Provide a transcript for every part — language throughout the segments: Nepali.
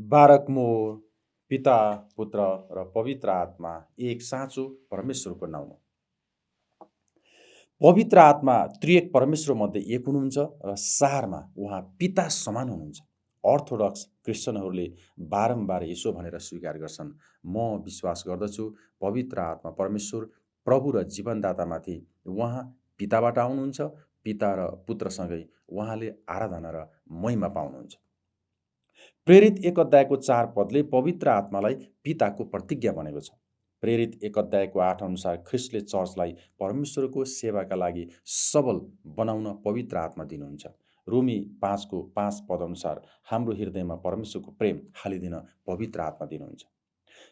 बारक मोर पिता पुत्र र पवित्र आत्मा एक साँचो परमेश्वरको नाउँमा। पवित्र आत्मा त्रिएक परमेश्वरमध्ये एक हुनुहुन्छ र सारमा उहाँ पिता समान हुनुहुन्छ। अर्थोडक्स क्रिस्चियनहरूले बारम्बार यसो भनेर स्वीकार गर्छन्, म विश्वास गर्दछु पवित्र आत्मा परमेश्वर प्रभु र जीवनदातामाथि उहाँ पिताबाट आउनुहुन्छ, पिता र पुत्रसँगै उहाँले आराधना र महिमा पाउनुहुन्छ। प्रेरित 1 अध्यायको 4 पदले पवित्र आत्मालाई पिताको प्रतिज्ञा बनेको छ। प्रेरित 1 अध्यायको 8 अनुसार ख्रिस्टले चर्चलाई परमेश्वरको सेवाका लागि सबल बनाउन पवित्र आत्मा दिनुहुन्छ। रोमी 5 को 5 पद अनुसार हाम्रो हृदयमा परमेश्वरको प्रेम हालिदिन पवित्र आत्मा दिनुहुन्छ।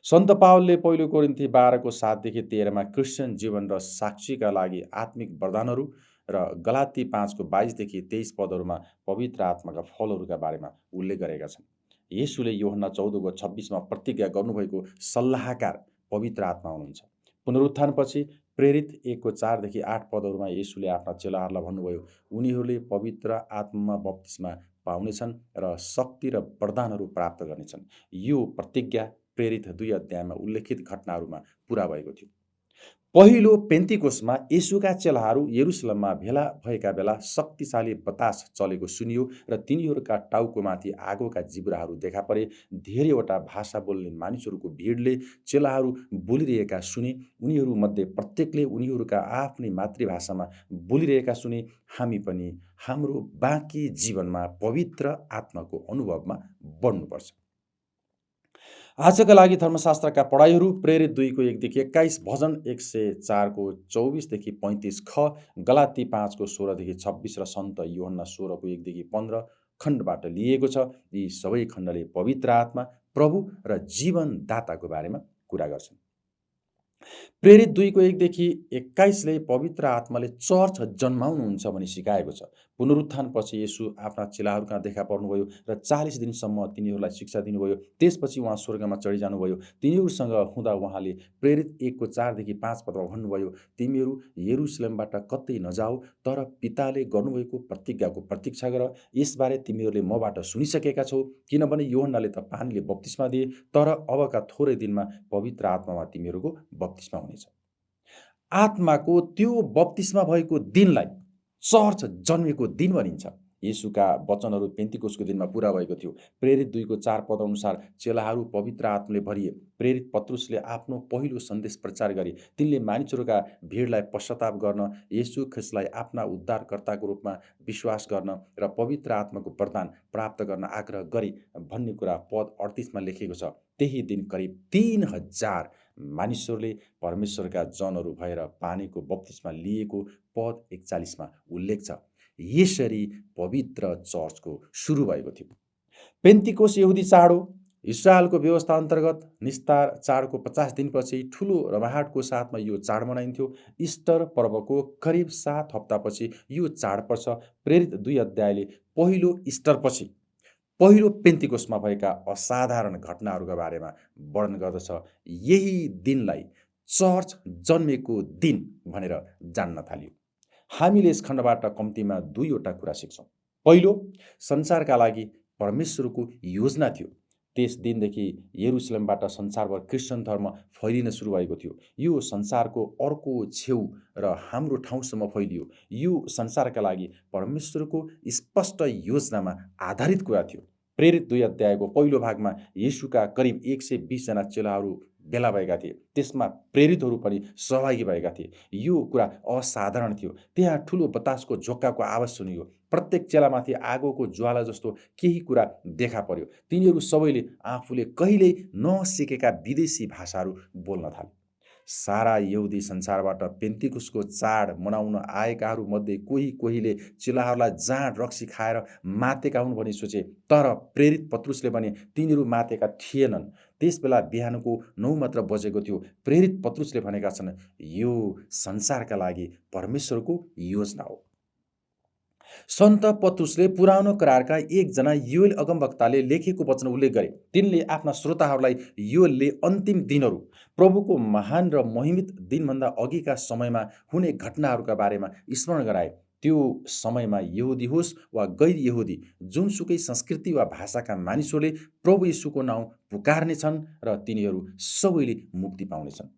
सन्त पावलले पहिलो कोरिन्थी 12 को 7 देखि 13 मा क्रिस्चियन जीवन र साक्षीका लागि आत्मिक वरदानहरू र गलाती 5 को 22 देखि 23 पदहरूमा पवित्र आत्माका फलहरूका बारेमा उल्लेख गरेका छन्। येशूले यूहन्ना 14 को 26 मा प्रतिज्ञा गर्नुभएको सल्लाहकार पवित्र आत्मा हुनुहुन्छ। पुनरुत्थानपछि प्रेरित 1 को 4 देखि 8 पदहरूमा येशूले आफ्ना चेलाहरूलाई भन्नुभयो, उनीहरूले पवित्र आत्मामा बप्तिस्मा पाउनेछन् र शक्ति र वरदानहरू प्राप्त गर्नेछन्। यो प्रतिज्ञा प्रेरित 2 अध्यायमा उल्लेखित घटनाहरूमा पूरा भएको थियो। पहिलो पेन्तिकोसमा येशूका चेलाहरू यरुसलेममा भेला भएका बेला शक्तिशाली बतास चलेको सुनियो र तिनीहरूका टाउकोमाथि आगोका जिब्राहरू देखा परे। धेरैवटा भाषा बोल्ने मानिसहरूको भिडले चेलाहरू बोलिरहेका सुने। उनीहरूमध्ये प्रत्येकले उनीहरूका आफ्नै मातृभाषामा बोलिरहेका सुने। हामी पनि हाम्रो बाँकी जीवनमा पवित्र आत्माको अनुभवमा बढ्नुपर्छ। आजका लागि धर्मशास्त्रका पढाइहरू प्रेरित 2 को 1 देखि 21, भजन 104 को 24 देखि 35 ख, गलाती 5 को 16 देखि 26 र सन्त यूहन्ना 16 को 1 देखि 15 खण्डबाट लिएको छ। यी सबै खण्डले पवित्र आत्मा, प्रभु र जीवनदाताको बारेमा कुरा गर्छन्। प्रेरित 2 को 1 देखि 21ले पवित्र आत्माले चर्च जन्माउनुहुन्छ भनी सिकाएको छ। पुनरुत्थानपछि येशू आफ्ना चेलाहरूका देखा पर्नुभयो र 40 दिनसम्म तिनीहरूलाई शिक्षा दिनुभयो। त्यसपछि उहाँ स्वर्गमा चढिजानुभयो। तिनीहरूसँग हुँदा उहाँले प्रेरित 1 को 4 देखि 5 पदमा भन्नुभयो, तिमीहरू यरुसलेमबाट कतै नजाऊ, तर पिताले गर्नुभएको प्रतिज्ञाको प्रतीक्षा गर। यसबारे तिमीहरूले मबाट सुनिसकेका छौ, किनभने यूहन्नाले त पानीले बप्तिस्मा दिए, तर अबका थोरै दिनमा पवित्र आत्मामा तिमीहरूको बप्तिस्मा हुनेछ। आत्माको त्यो बप्तिस्मा भएको दिनलाई चर्च जन्मेको दिन भनिन्छ। येशूका वचनहरू पेन्तिकोसको दिनमा पूरा भएको थियो। प्रेरित 2 को 4 पद अनुसार चेलाहरू पवित्र आत्माले भरिए। प्रेरित पत्रुसले आफ्नो पहिलो सन्देश प्रचार गरे। तिनले मानिसहरूका भिडलाई पश्चाताप गर्न, येशू ख्रिस्टलाई आफ्ना उद्धारकर्ताको रूपमा विश्वास गर्न र पवित्र आत्माको वरदान प्राप्त गर्न आग्रह गरे भन्ने कुरा पद 38 मा लेखेको छ। त्यही दिन करिब 3000 मानिसहरूले परमेश्वरका जनहरू भएर पानीको बप्तिस्मा लिएको पद 41 मा उल्लेख छ। यसरी पवित्र चर्चको सुरु भएको थियो। पेन्तिकोस यहुदी चाड हो। इस्रायलको व्यवस्था अन्तर्गत निस्तार चाडको 50 दिनपछि ठुलो रमाहटको साथमा यो चाड मनाइन्थ्यो। इस्टर पर्वको करिब 7 हप्तापछि यो चाड पर्छ। प्रेरित 2 अध्यायले पहिलो इस्टरपछि पहिलो पेन्तिकोसमा भएका असाधारण घटनाहरूका बारेमा वर्णन गर्दछ। यही दिनलाई चर्च जन्मेको दिन भनेर जान्न थाल्यो। हामीले यस खण्डबाट कम्तीमा 2 वटा कुरा सिक्छौँ। पहिलो, संसारका लागि परमेश्वरको योजना थियो। त्यस दिनदेखि यरुसलेमबाट संसारभर क्रिस्चियन धर्म फैलिन सुरु भएको थियो। यो संसारको अर्को छेउ र हाम्रो ठाउँसम्म फैलियो। यो संसारका लागि परमेश्वरको स्पष्ट योजनामा आधारित कुरा थियो। प्रेरित 2 अध्यायको पहिलो भागमा येशूका करिब 120 जना चेलाहरू भेला भएका थिए। त्यसमा प्रेरितहरू पनि सहभागी भएका थिए। यो कुरा असाधारण थियो। त्यहाँ ठुलो बतासको झोक्काको आवाज सुनियो। प्रत्येक चेलामाथि आगोको ज्वाला जस्तो केही कुरा देखा पर्यो। तिनीहरू सबैले आफूले कहिल्यै नसिकेका विदेशी भाषाहरू बोल्न थाले। सारा यहुदी संसारबाट पेन्तिकोसको चाड मनाउन आएकाहरू मध्ये कोहीले चेलाहरूलाई जाँड रक्सी खाएर मातेका हुन् भनी सोचे, तर प्रेरित पत्रुसले भने तिनीहरू मातेका थिएनन्। त्यसबेला बिहानको 9 मात्र बजेको थियो। प्रेरित पत्रुसले भनेका छन्, यो संसारका लागि परमेश्वरको योजना हो। सन्त पत्रुसले पुरानो करारका एकजना योएल अगमवक्ताले लेखेको वचन उल्लेख गरे। तिनले आफ्ना श्रोताहरूलाई योएलले अन्तिम दिनहरू, प्रभुको महान र महिमित दिनभन्दा अघिका समयमा हुने घटनाहरूका बारेमा स्मरण गराए। त्यो समयमा यहुदी होस् वा गैर यहुदी जुनसुकै संस्कृति वा भाषाका मानिसहरूले प्रभु येशूको नाउँ पुकार्नेछन् र तिनीहरू सबैले मुक्ति पाउनेछन्।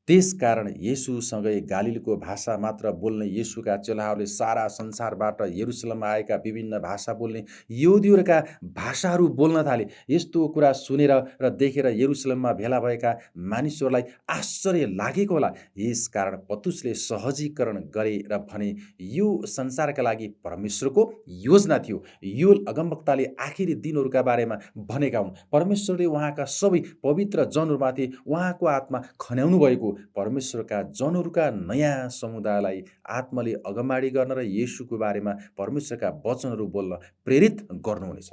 त्यसकारण येशूसँगै गालिलको भाषा मात्र बोल्ने येशूका चेलाहरूले सारा संसारबाट यरुशलेममा आएका विभिन्न भाषा बोल्ने यहुदीहरूका भाषाहरू बोल्न थाले। यस्तो कुरा सुनेर र देखेर यरुशलेममा भेला भएका मानिसहरूलाई आश्चर्य लागेको होला। यसकारण पत्रुसले सहजीकरण गरे र भने, यो संसारका लागि परमेश्वरको योजना थियो। योएल अगमवक्ताले आखिरी दिनहरूका बारेमा भनेका हुन्। परमेश्वरले उहाँका सबै पवित्र जनहरूमाथि उहाँको आत्मा खन्याउनु भएको, परमेश्वरका जनहरूका नयाँ समुदायलाई आत्माले अगमबाडी गर्न र येशूको बारेमा परमेश्वरका वचनहरू बोल्न प्रेरित गर्नुहुनेछ।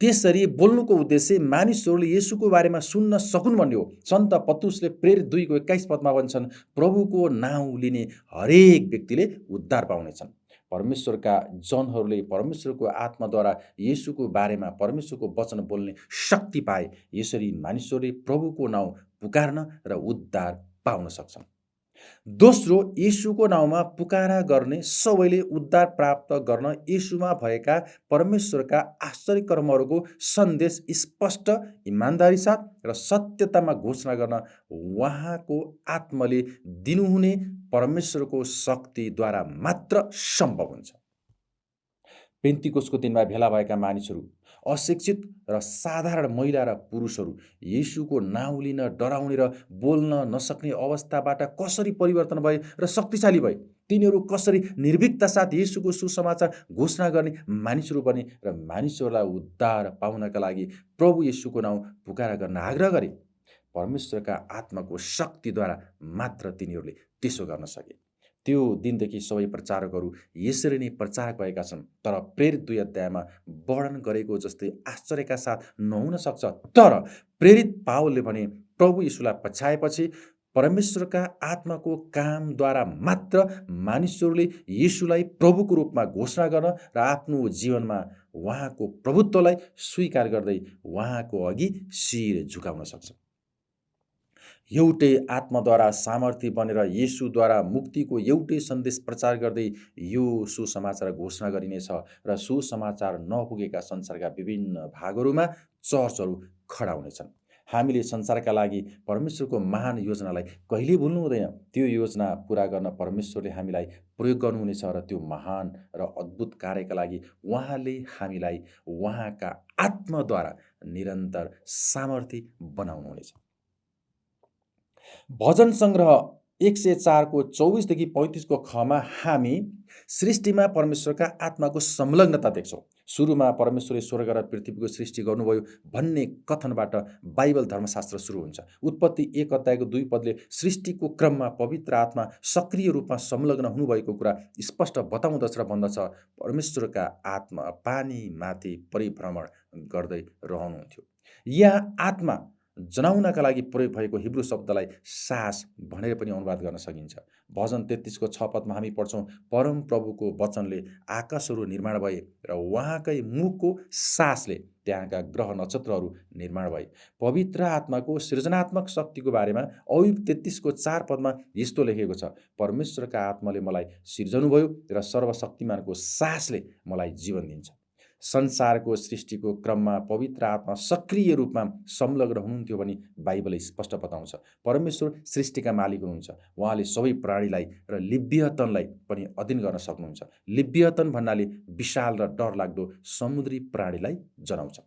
त्यसरी बोल्नुको उद्देश्य मानिसहरूले येशूको बारेमा सुन्न सकुन् भन्ने हो। सन्त पत्रुसले प्रेरित 2:21 पदमा भन्छन्, प्रभुको नाउँ लिने हरेक व्यक्तिले उद्धार पाउनेछन्। परमेश्वरका जनहरूले परमेश्वरको आत्माद्वारा येशूको बारेमा परमेश्वरको वचन बोल्ने शक्ति पाए। यसरी मानिसहरूले प्रभुको नाउँ पुकार्न र उद्धार पाउन सक्छन्। दोस्रो, येशूको नाउँमा पुकारा गर्ने सबैले उद्धार प्राप्त गर्न येशूमा भएका परमेश्वरका आश्चर्य कर्महरूको सन्देश स्पष्ट, इमान्दारी साथ र सत्यतामा घोषणा गर्न उहाँको आत्माले दिनुहुने परमेश्वरको शक्तिद्वारा मात्र सम्भव हुन्छ। पेन्तिकोसको दिनमा भेला भएका मानिसहरू, अशिक्षित र साधारण महिला र पुरुषहरू येशूको नाउँ लिन डराउने र बोल्न नसक्ने अवस्थाबाट कसरी परिवर्तन भए र शक्तिशाली भए। तिनीहरू कसरी निर्भीकता साथ येशूको सुसमाचार घोषणा गर्ने मानिसहरू बने र मानिसहरूलाई उद्धार पाउनका लागि प्रभु येशूको नाउँ पुकारा गर्न आग्रह गरे। परमेश्वरका आत्माको शक्तिद्वारा मात्र तिनीहरूले त्यसो गर्न सके। त्यो दिनदेखि सबै प्रचारकहरू यसरी नै प्रचारक भएका छन्। तर प्रेरित 2 अध्यायमा वर्णन गरेको जस्तै आश्चर्यका साथ नहुन सक्छ। तर प्रेरित पावलले भने प्रभु येशूलाई पछ्याएपछि परमेश्वरका आत्माको कामद्वारा मात्र मानिसहरूले येशूलाई प्रभुको रूपमा घोषणा गर्न र आफ्नो जीवनमा उहाँको प्रभुत्वलाई स्वीकार गर्दै उहाँको अघि शिर झुकाउन सक्छ। एउटै आत्माद्वारा सामर्थ्य बनेर येशूद्वारा मुक्तिको एउटै सन्देश प्रचार गर्दै यो सुसमाचार घोषणा गरिनेछ र सुसमाचार नपुगेका संसारका विभिन्न भागहरूमा चर्चहरू खडा हुनेछन्। हामीले संसारका लागि परमेश्वरको महान योजनालाई कहिल्यै भुल्नु हुँदैन। त्यो योजना पुरा गर्न परमेश्वरले हामीलाई प्रयोग गर्नुहुनेछ र त्यो महान र अद्भुत कार्यका लागि उहाँले हामीलाई उहाँका आत्माद्वारा निरन्तर सामर्थ्य बनाउनुहुनेछ। भजन सङ्ग्रह 104 को 24 देखि 35 को खमा हामी सृष्टिमा परमेश्वरका आत्माको संलग्नता देख्छौँ। सुरुमा परमेश्वरले स्वर्ग र पृथ्वीको सृष्टि गर्नुभयो भन्ने कथनबाट बाइबल धर्मशास्त्र सुरु हुन्छ। उत्पत्ति 1 अध्यायको 2 पदले सृष्टिको क्रममा पवित्र आत्मा सक्रिय रूपमा संलग्न हुनुभएको कुरा स्पष्ट बताउँदछ र भन्दछ, परमेश्वरका आत्मा पानी माथि परिभ्रमण गर्दै रहनुहुन्थ्यो। यहाँ आत्मा जनाउनका लागि प्रयोग भएको हिब्रू शब्दलाई सास भनेर पनि अनुवाद गर्न सकिन्छ। भजन 33 को 6 पदमा हामी पढ्छौँ, परम प्रभुको वचनले आकाशहरू निर्माण भए र उहाँकै मुखको सासले त्यहाँका ग्रह नक्षत्रहरू निर्माण भए। पवित्र आत्माको सृजनात्मक शक्तिको बारेमा अयुब 33 को 4 पदमा यस्तो लेखेको छ, परमेश्वरका आत्माले मलाई सिर्जनुभयो र सर्वशक्तिमानको सासले मलाई जीवन दिन्छ। संसारको सृष्टिको क्रममा पवित्र आत्मा सक्रिय रूपमा संलग्न हुनुहुन्थ्यो भने बाइबलले स्पष्ट बताउँछ। परमेश्वर सृष्टिका मालिक हुनुहुन्छ। उहाँले सबै प्राणीलाई र लिव्यतनलाई पनि अधीन गर्न सक्नुहुन्छ। लिव्यतन भन्नाले विशाल र डरलाग्दो समुद्री प्राणीलाई जनाउँछ।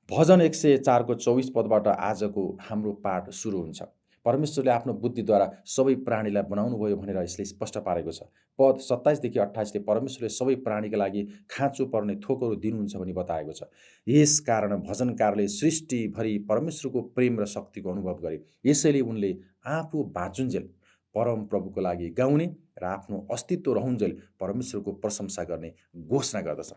भजन 104 को 24 पदबाट आजको हाम्रो पाठ सुरु हुन्छ। परमेश्वरले आफ्नो बुद्धिद्वारा सबै प्राणीलाई बनाउनु भयो भनेर यसले स्पष्ट पारेको छ। पद 27 देखि 28ले परमेश्वरले सबै प्राणीका लागि खाँचो पर्ने थोकहरू दिनुहुन्छ भनी बताएको छ। यस कारण भजनकारले सृष्टिभरि परमेश्वरको प्रेम र शक्तिको अनुभव गरे। यसैले उनले आफू बाँचुन्जेल परम प्रभुको लागि गाउने र आफ्नो अस्तित्व रहुन्जेल परमेश्वरको प्रशंसा गर्ने घोषणा गर्दछ।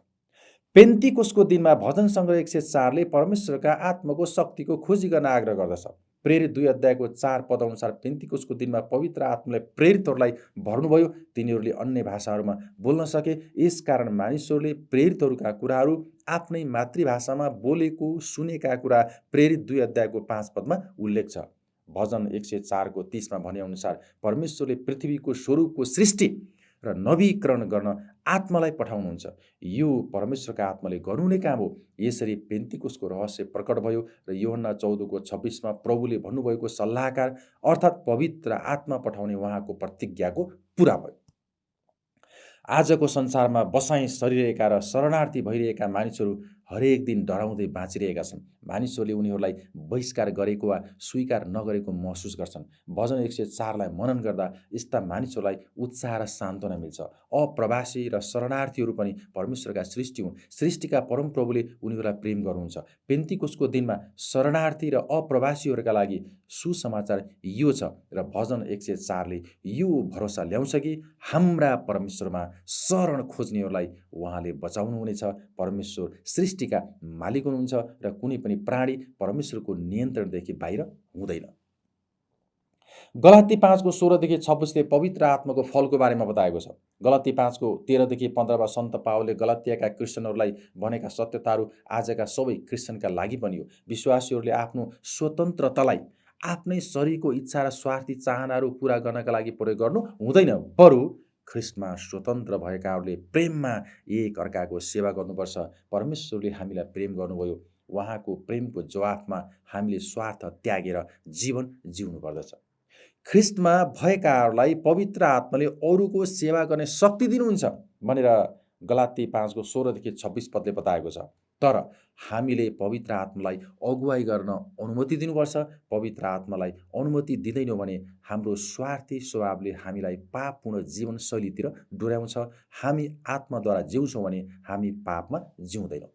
पेन्तिकोसको दिनमा भजन सङ्ग्रह 104ले परमेश्वरका आत्माको शक्तिको खोजी गर्न आग्रह गर्दछ। प्रेरित 2 अध्यायको 4 पद अनुसार पेन्तिकोसको दिनमा पवित्र आत्माले प्रेरितहरूलाई भर्नुभयो। तिनीहरूले अन्य भाषाहरूमा बोल्न सके। यसकारण मानिसहरूले प्रेरितहरूका कुराहरू आफ्नै मातृभाषामा बोलेको सुनेका कुरा प्रेरित 2 अध्यायको 5 पदमा उल्लेख छ। भजन 104 को 30 मा भने अनुसार परमेश्वरले पृथ्वीको स्वरूपको सृष्टि र नवीकरण गर्न आत्मालाई पठाउनुहुन्छ। यो परमेश्वरका आत्माले गर्नुहुने काम हो। यसरी पेन्तिकोसको रहस्य प्रकट भयो र यूहन्ना 14:26 प्रभुले भन्नुभएको सल्लाहकार अर्थात् पवित्र आत्मा पठाउने उहाँको प्रतिज्ञाको पुरा भयो। आजको संसारमा बसाइँ सरिरहेका र शरणार्थी भइरहेका मानिसहरू हरेक दिन डराउँदै बाँचिरहेका छन्। मानिसहरूले उनीहरूलाई बहिष्कार गरेको वा स्वीकार नगरेको महसुस गर्छन्। भजन 104 मनन गर्दा यस्ता मानिसहरूलाई उत्साह र सान्त्वना मिल्छ। अप्रवासी र शरणार्थीहरू पनि परमेश्वरका सृष्टि हुन्। सृष्टिका परमप्रभुले उनीहरूलाई प्रेम गर्नुहुन्छ। पेन्तिकोसको दिनमा शरणार्थी र अप्रवासीहरूका लागि सुसमाचार यो छ र भजन 104ले यो भरोसा ल्याउँछ कि हाम्रा परमेश्वरमा शरण खोज्नेहरूलाई उहाँले बचाउनुहुनेछ। परमेश्वर सृष्टिका मालिक हुनुहुन्छ र कुनै पनि प्राणी परमेश्वरको नियन्त्रणदेखि बाहिर हुँदैन। गलाती 5:16-26ले पवित्र आत्माको फलको बारेमा बताएको छ। गलाती 5:13-15 सन्त पावलले गलातियाका क्रिस्चियनहरूलाई भनेका सत्यताहरू आजका सबै क्रिस्चियनका लागि पनि हो। विश्वासीहरूले आफ्नो स्वतन्त्रतालाई आफ्नै शरीरको इच्छा र स्वार्थी चाहनाहरू पूरा गर्नका लागि प्रयोग गर्नु हुँदैन। बरु ख्रिस्टमा स्वतन्त्र भएकाहरूले प्रेममा एक अर्काको सेवा गर्नुपर्छ। परमेश्वरले हामीलाई प्रेम गर्नुभयो। उहाँको प्रेमको जवाफमा हामीले स्वार्थ त्यागेर जीवन जिउनु पर्दछ। ख्रिस्टमा भएकाहरूलाई पवित्र आत्माले अरूको सेवा गर्ने शक्ति दिनुहुन्छ भनेर गलाती 5:16-26 बताएको छ। तर हामीले पवित्र आत्मालाई अगुवाई गर्न अनुमति दिनुपर्छ। पवित्र आत्मालाई अनुमति दिँदैनौँ भने हाम्रो स्वार्थी स्वभावले हामीलाई पापपूर्ण जीवनशैलीतिर डोर्याउँछ। हामी आत्माद्वारा जिउँछौँ भने हामी पापमा जिउँदैनौँ।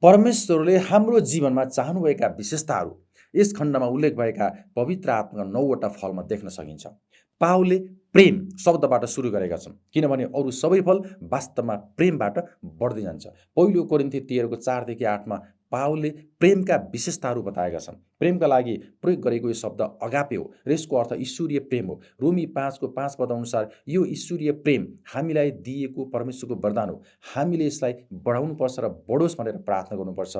परमेश्वरले हाम्रो जीवनमा चाहनुभएका विशेषताहरू यस खण्डमा उल्लेख भएका पवित्र आत्माका 9वटा फलमा देख्न सकिन्छ। पावलले प्रेम शब्दबाट सुरु गरेका छन् किनभने अरू सबै फल वास्तवमा प्रेमबाट बढ्दै जान्छ। पहिलो कोरिन्थी 13:4-8 पावलले प्रेमका विशेषताहरू बताएका छन्। प्रेमका लागि प्रयोग गरेको यो शब्द अगापे हो र यसको अर्थ ईश्वरीय प्रेम हो। रोमी 5:5 अनुसार यो ईश्वरीय प्रेम हामीलाई दिएको परमेश्वरको वरदान हो। हामीले यसलाई बढाउनुपर्छ र बढोस् भनेर प्रार्थना गर्नुपर्छ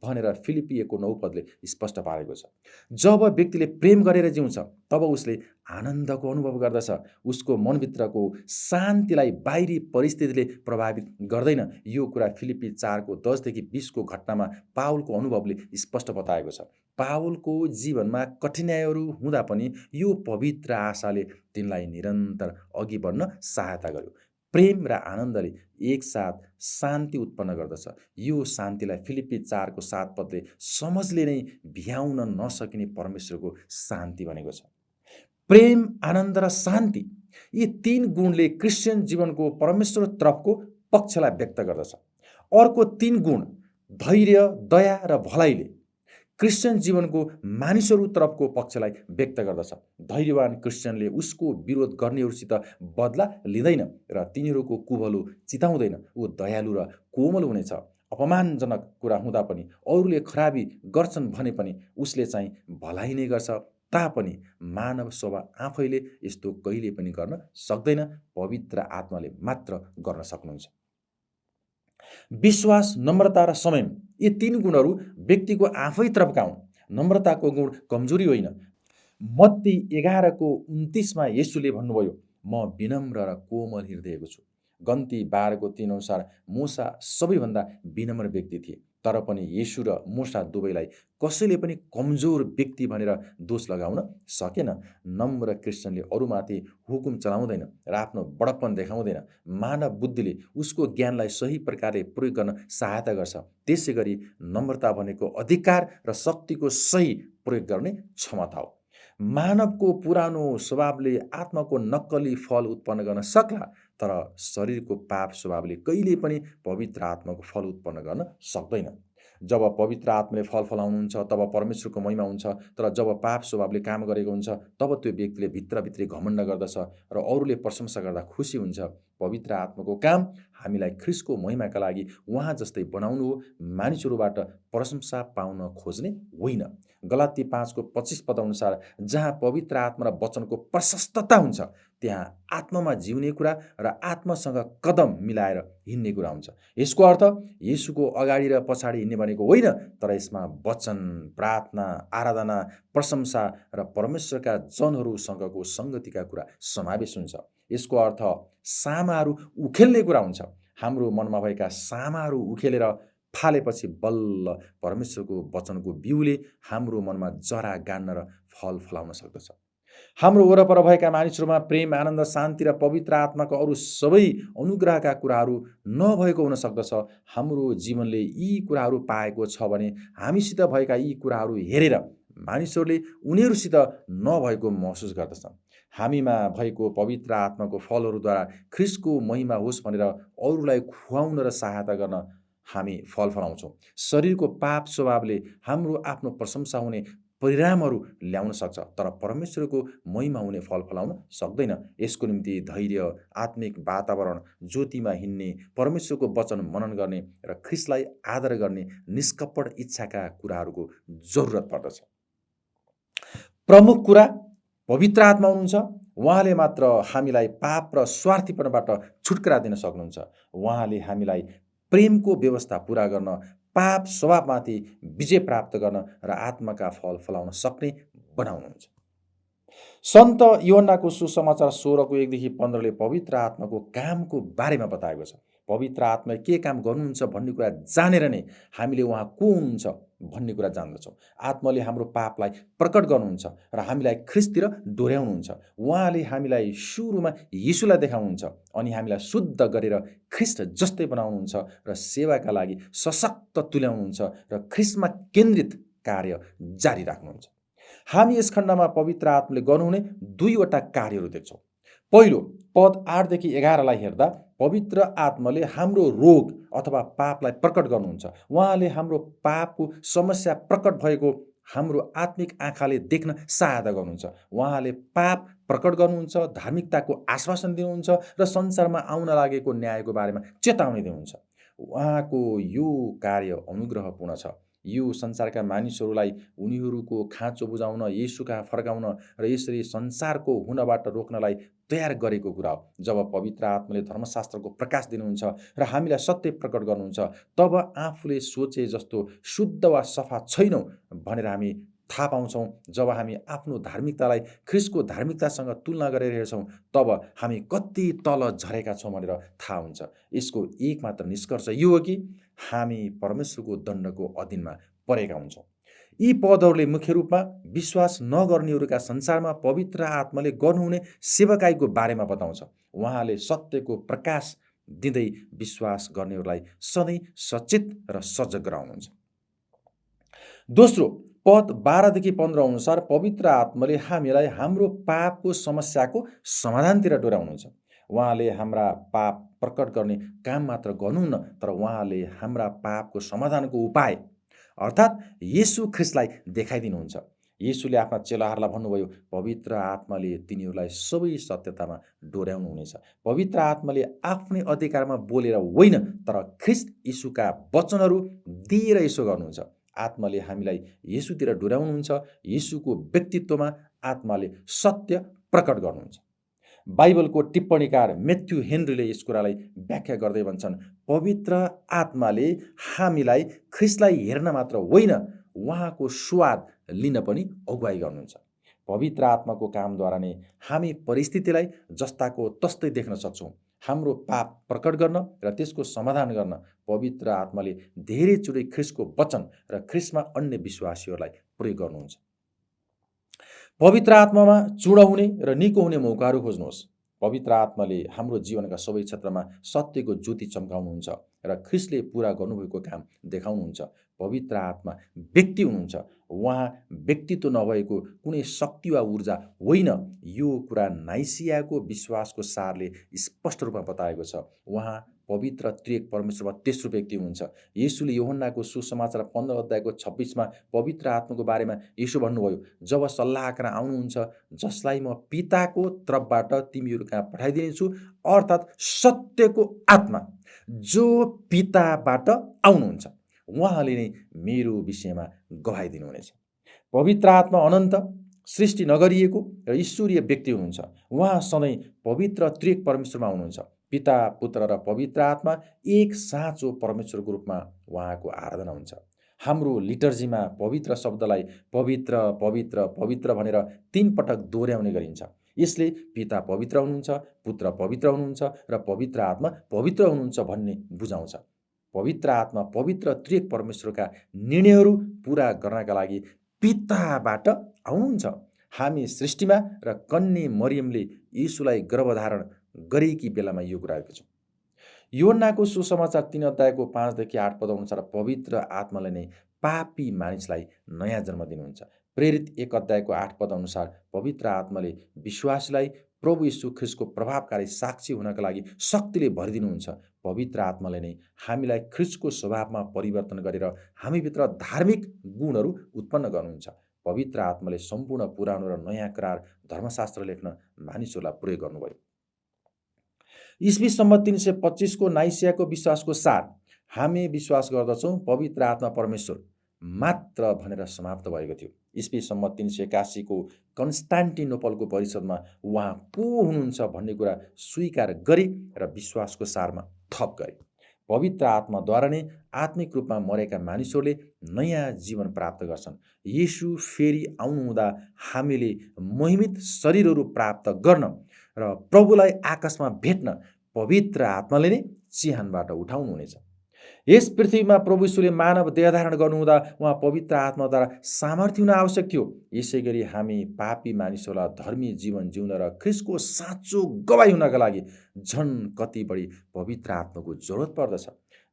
भनेर फिलिपिएको 9 स्पष्ट पारेको छ। जब व्यक्तिले प्रेम गरेर जिउँछ तब उसले आनन्दको अनुभव गर्दछ। उसको मनभित्रको शान्तिलाई बाहिरी परिस्थितिले प्रभावित गर्दैन। यो कुरा फिलिपी 4:10-20 घटनामा पावलको अनुभवले स्पष्ट बताएको छ। पावलको जीवनमा कठिनाइहरू हुँदा पनि यो पवित्र आशाले तिनलाई निरन्तर अघि बढ्न सहायता गर्यो। प्रेम र आनन्दले एकसाथ शान्ति उत्पन्न गर्दछ। यो शान्तिलाई फिलिपी 4:7 समझले नै भ्याउन नसकिने परमेश्वरको शान्ति भनेको छ। प्रेम, आनन्द र शान्ति यी 3 गुणले क्रिस्चियन जीवनको परमेश्वर तर्फको पक्षलाई व्यक्त गर्दछ। अर्को 3 गुण धैर्य, दया र भलाइले क्रिस्चियन जीवनको मानिसहरू तर्फको पक्षलाई व्यक्त गर्दछ। धैर्यवान क्रिस्चियनले उसको विरोध गर्नेहरूसित बदला लिँदैन र तिनीहरूको कुभलो चिताउँदैन। ऊ दयालु र कोमल हुनेछ। अपमानजनक कुरा हुँदा पनि अरूले खराबी गर्छन् भने पनि उसले चाहिँ भलाइ नै गर्छ। तापनि मानव स्वभाव आफैले यस्तो कहिले पनि गर्न सक्दैन। पवित्र आत्माले मात्र गर्न सक्नुहुन्छ। विश्वास, नम्रता र संयम यी 3 गुणहरू व्यक्तिको आफैतर्फका हुन्। नम्रताको गुण कमजोरी होइन। मत्ती 11:29 येशूले भन्नुभयो, म विनम्र र कोमल हृदयको छु। गन्ती 12:3 अनुसार मूसा सबैभन्दा विनम्र व्यक्ति थिए। तर पनि येशू र मूसा दुवैलाई कसैले पनि कमजोर व्यक्ति भनेर दोष लगाउन सकेन। नम्र क्रिस्चियनले अरूमाथि हुकुम चलाउँदैन र आफ्नो बडप्पन देखाउँदैन। मानव बुद्धिले उसको ज्ञानलाई सही प्रकारले प्रयोग गर्न सहायता गर्छ। त्यसै गरी नम्रता भनेको अधिकार र शक्तिको सही प्रयोग गर्ने क्षमता हो। मानवको पुरानो स्वभावले आत्माको नक्कली फल उत्पन्न गर्न सक्ला, तर शरीरको पाप स्वभावले कहिले पनि पवित्र आत्माको फल उत्पन्न गर्न सक्दैन। जब पवित्र आत्माले फल फलाउनुहुन्छ तब परमेश्वरको महिमा हुन्छ। तर जब पाप स्वभावले काम गरेको हुन्छ तब त्यो व्यक्तिले भित्रभित्रै घमण्ड गर्दछ र अरूले प्रशंसा गर्दा खुसी हुन्छ। पवित्र आत्माको काम हामीलाई ख्रिस्टको महिमाका लागि उहाँ जस्तै बनाउनु हो, मानिसहरूबाट प्रशंसा पाउन खोज्ने होइन। गलाती 5 को 25 पद अनुसार जहाँ पवित्र आत्मा र वचनको प्रशस्तता हुन्छ त्यहाँ आत्मामा जिउने कुरा र आत्मासँग कदम मिलाएर हिँड्ने कुरा हुन्छ। यसको अर्थ येशूको अगाडि र पछाडि हिँड्ने भनेको होइन, तर यसमा वचन, प्रार्थना, आराधना, प्रशंसा र परमेश्वरका जनहरूसँगको सङ्गतिका कुरा समावेश हुन्छ। यसको अर्थ सामाहरू उखेल्ने कुरा हुन्छ। हाम्रो मनमा भएका सामाहरू उखेलेर फालेपछि बल्ल परमेश्वरको वचनको बिउले हाम्रो मनमा जरा गाड्न र फल फलाउन सक्दछ। हाम्रो वरपर भएका मानिसहरूमा प्रेम, आनन्द, शान्ति र पवित्र आत्माको अरू सबै अनुग्रहका कुराहरू नभएको हुन सक्दछ। हाम्रो जीवनले यी कुराहरू पाएको छ भने हामीसित भएका यी कुराहरू हेरेर मानिसहरूले उनीहरूसित नभएको महसुस गर्दछन्। हामीमा भएको पवित्र आत्माको फलहरूद्वारा ख्रिस्टको महिमा होस् भनेर अरूलाई खुवाउन र सहायता गर्न हामी फल फलाउँछौँ। शरीरको पाप स्वभावले हाम्रो आफ्नो प्रशंसा हुने परिणामहरू ल्याउन सक्छ, तर परमेश्वरको महिमा हुने फल फलाउन सक्दैन। यसको निम्ति धैर्य, आत्मिक वातावरण, ज्योतिमा हिँड्ने, परमेश्वरको वचन मनन गर्ने र ख्रिस्टलाई आदर गर्ने निष्कपट इच्छाका कुराहरूको जरुरत पर्दछ। प्रमुख कुरा पवित्र आत्मा हुनुहुन्छ। उहाँले मात्र हामीलाई पाप र स्वार्थीपनबाट छुटकारा दिन सक्नुहुन्छ। उहाँले हामीलाई प्रेमको व्यवस्था पुरा गर्न, पाप स्वभावमाथि विजय प्राप्त गर्न र आत्माका फल फलाउन सक्ने बनाउनुहुन्छ। सन्त यूहन्नाको सुसमाचार 16:1-15 पवित्र आत्माको कामको बारेमा बताएको छ। पवित्र आत्माले के काम गर्नुहुन्छ भन्ने कुरा जानेर नै हामीले उहाँ को हुनुहुन्छ भन्ने कुरा जान्दछौँ। आत्माले हाम्रो पापलाई प्रकट गर्नुहुन्छ र हामीलाई ख्रिस्टतिर डोर्याउनुहुन्छ। उहाँले हामीलाई सुरुमा येशूलाई देखाउनुहुन्छ अनि हामीलाई शुद्ध गरेर ख्रिस्ट जस्तै बनाउनुहुन्छ र सेवाका लागि सशक्त तुल्याउनुहुन्छ र ख्रिस्टमा केन्द्रित कार्य जारी राख्नुहुन्छ। हामी यस खण्डमा पवित्र आत्माले गर्नुहुने दुईवटा कार्यहरू देख्छौँ। पहिलो, पद 8-11 हेर्दा पवित्र आत्माले हाम्रो रोग अथवा पापलाई प्रकट गर्नुहुन्छ। उहाँले हाम्रो पापको समस्या प्रकट भएको हाम्रो आत्मिक आँखाले देख्न सहायता गर्नुहुन्छ। उहाँले पाप प्रकट गर्नुहुन्छ, धार्मिकताको आश्वासन दिनुहुन्छ र संसारमा आउन लागेको न्यायको बारेमा चेतावनी दिनुहुन्छ। उहाँको यो कार्य अनुग्रहपूर्ण छ। यो संसारका मानिसहरूलाई उनीहरूको खाँचो बुझाउन, येशूकहाँ फर्काउन र यसरी संसारको हुनबाट रोक्नलाई तयार गरेको कुरा हो। जब पवित्र आत्माले धर्मशास्त्रको प्रकाश दिनुहुन्छ र हामीलाई सत्य प्रकट गर्नुहुन्छ, तब आफूले सोचे जस्तो शुद्ध वा सफा छैनौँ भनेर हामी थाहा पाउँछौँ। जब हामी आफ्नो धार्मिकतालाई ख्रिस्टको धार्मिकतासँग तुलना गरेर हेर्छौँ, तब हामी कति तल झरेका छौँ भनेर थाहा हुन्छ। यसको एकमात्र निष्कर्ष यो हो कि हामी परमेश्वरको दण्डको अधीनमा परेका हुन्छौँ। यी पदहरूले मुख्य रूपमा विश्वास नगर्नेहरूका संसारमा पवित्र आत्माले गर्नुहुने सेवकाईको बारेमा बताउँछ। उहाँले सत्यको प्रकाश दिँदै विश्वास गर्नेहरूलाई सधैँ सचेत र सजग गराउनुहुन्छ। दोस्रो, पद 12-15 अनुसार पवित्र आत्माले हामीलाई हाम्रो पापको समस्याको समाधानतिर डोर्याउनुहुन्छ। उहाँले हाम्रा पाप प्रकट गर्ने काम मात्र गर्नुहुन्न, तर उहाँले हाम्रा पापको समाधानको उपाय अर्थात् येशू ख्रिस्टलाई देखाइदिनुहुन्छ। येशूले आफ्ना चेलाहरूलाई भन्नुभयो, पवित्र आत्माले तिनीहरूलाई सबै सत्यतामा डोर्याउनुहुनेछ। पवित्र आत्माले आफ्नै अधिकारमा बोलेर होइन, तर ख्रिस्ट येशूका वचनहरू दिएर यसो गर्नुहुन्छ। आत्माले हामीलाई येशूतिर डोर्याउनुहुन्छ। येशूको व्यक्तित्वमा आत्माले सत्य प्रकट गर्नुहुन्छ। बाइबलको टिप्पणीकार मेथ्यू हेनरीले यस कुरालाई व्याख्या गर्दै भन्छन्, पवित्र आत्माले हामीलाई ख्रिस्टलाई हेर्न मात्र होइन, उहाँको स्वाद लिन पनि अगुवाई गर्नुहुन्छ। पवित्र आत्माको कामद्वारा नै हामी परिस्थितिलाई जस्ताको तस्तै देख्न सक्छौँ। हाम्रो पाप प्रकट गर्न र त्यसको समाधान गर्न पवित्र आत्माले धेरैचोटि ख्रिस्टको वचन र ख्रिस्टमा अन्य विश्वासीहरूलाई प्रयोग गर्नुहुन्छ। पवित्र आत्मामा चूर्ण हुने र निको हुने मौकाहरू खोज्नुहोस्। पवित्र आत्माले हाम्रो जीवनका सबै क्षेत्रमा सत्यको ज्योति चम्काउनुहुन्छ र ख्रिस्टले पुरा गर्नुभएको काम देखाउनुहुन्छ। पवित्र आत्मा व्यक्ति हुनुहुन्छ। उहाँ व्यक्तित्व नभएको कुनै शक्ति वा ऊर्जा होइन। यो कुरा नाइसियाको विश्वासको सारले स्पष्ट रूपमा बताएको छ। उहाँ पवित्र त्रिएक परमेश्वरमा तेस्रो व्यक्ति हुनुहुन्छ। येशूले यूहन्नाको सुसमाचार 15:26 पवित्र आत्माको बारेमा यसो भन्नुभयो, जब सल्लाहकार आउनुहुन्छ, जसलाई म पिताको तर्फबाट तिमीहरू कहाँ पठाइदिनेछु, अर्थात् सत्यको आत्मा जो पिताबाट आउनुहुन्छ, उहाँले नै मेरो विषयमा गवाई दिनुहुनेछ। पवित्र आत्मा अनन्त, सृष्टि नगरिएको र ईश्वरीय व्यक्ति हुनुहुन्छ। उहाँ सधैँ पवित्र त्रिएक परमेश्वरमा हुनुहुन्छ। पिता, पुत्र र पवित्र आत्मा एक साँचो परमेश्वरको रूपमा उहाँको आराधना हुन्छ। हाम्रो लिटर्जीमा पवित्र शब्दलाई पवित्र पवित्र पवित्र भनेर 3 पटक दोहोऱ्याउने गरिन्छ। यसले पिता पवित्र हुनुहुन्छ, पुत्र पवित्र हुनुहुन्छ र पवित्र आत्मा पवित्र हुनुहुन्छ भन्ने बुझाउँछ। पवित्र आत्मा पवित्र त्रिएक परमेश्वरका निर्णयहरू पुरा गर्नका लागि पिताबाट आउनुहुन्छ। हामी सृष्टिमा र कन्या मरियमले यीशुलाई गर्भधारण गरेकी बेलामा यो कुरा गरेको छौँ। यूहन्नाको सुसमाचार 3 अध्यायको 5 देखि 8 पद अनुसार पवित्र आत्माले नै पापी मानिसलाई नयाँ जन्म दिनुहुन्छ। प्रेरित 1 अध्यायको 8 पद अनुसार पवित्र आत्माले विश्वासीलाई प्रभु यीशु ख्रीष्टको प्रभावकारी साक्षी हुनका लागि शक्तिले भरिदिनुहुन्छ। पवित्र आत्माले नै हामीलाई ख्रीष्टको स्वभावमा परिवर्तन गरेर हामीभित्र धार्मिक गुणहरू उत्पन्न गर्नुहुन्छ। पवित्र आत्माले सम्पूर्ण पुरानो र नयाँ करार धर्मशास्त्र लेख्न मानिसहरूलाई प्रयोग गर्नुभयो। ईस्वी सम्मत 325 को नाइसियाको विश्वासको सार हामी विश्वास गर्दछौँ पवित्र आत्मा परमेश्वर मात्र भनेर समाप्त भएको थियो। ईस्वी सम्मत 381 को कन्स्टान्टिनोपलको परिषदमा उहाँ को हुनुहुन्छ भन्ने कुरा स्वीकार गरे र विश्वासको सारमा थप गरे। पवित्र आत्माद्वारा नै आत्मिक रूपमा मरेका मानिसहरूले नयाँ जीवन प्राप्त गर्छन्। येशू फेरि आउनुहुँदा हामीले महिमित शरीरहरू प्राप्त गर्न र प्रभुलाई आकाशमा भेट्न पवित्र आत्माले नै चिहानबाट उठाउनुहुनेछ। यस पृथ्वीमा प्रभु यीशुले मानव देहधारण गर्नुहुँदा उहाँ पवित्र आत्माद्वारा सामर्थ्य हुन आवश्यक थियो। यसै गरी हामी पापी मानिसहरूलाई धर्मी जीवन जिउन र ख्रीष्टको साँचो गवाई हुनका लागि झन् कति बढी पवित्र आत्माको जरुरत पर्दछ।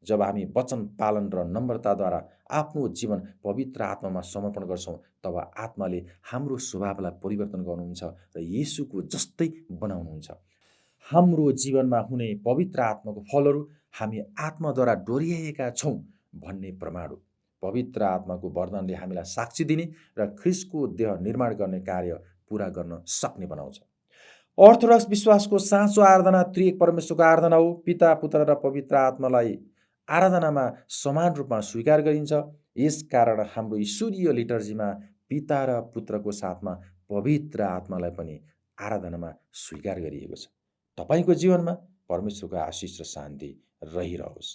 जब हामी वचन पालन र नम्रताद्वारा आफ्नो जीवन पवित्र आत्मामा समर्पण गर्छौँ तब आत्माले हाम्रो स्वभावलाई परिवर्तन गर्नुहुन्छ र येशूको जस्तै बनाउनुहुन्छ। हाम्रो जीवनमा हुने पवित्र आत्माको फलहरू हामी आत्माद्वारा डोर्याएका छौँ भन्ने प्रमाण हो। पवित्र आत्माको वरदानले हामीलाई साक्षी दिने र ख्रीष्टको देह निर्माण गर्ने कार्य पुरा गर्न सक्ने बनाउँछ। अर्थोडक्स विश्वासको साँचो आराधना त्रिएक परमेश्वरको आराधना हो। पिता, पुत्र र पवित्र आत्मालाई आराधनामा समान रूपमा स्वीकार गरिन्छ। यसकारण हाम्रो ईश्वरीय लिटर्जीमा पिता र पुत्रको साथमा पवित्र आत्मालाई पनि आराधनामा स्वीकार गरिएको छ। तपाईको जीवनमा परमेश्वरको आशीष र शान्ति रहिरहोस्।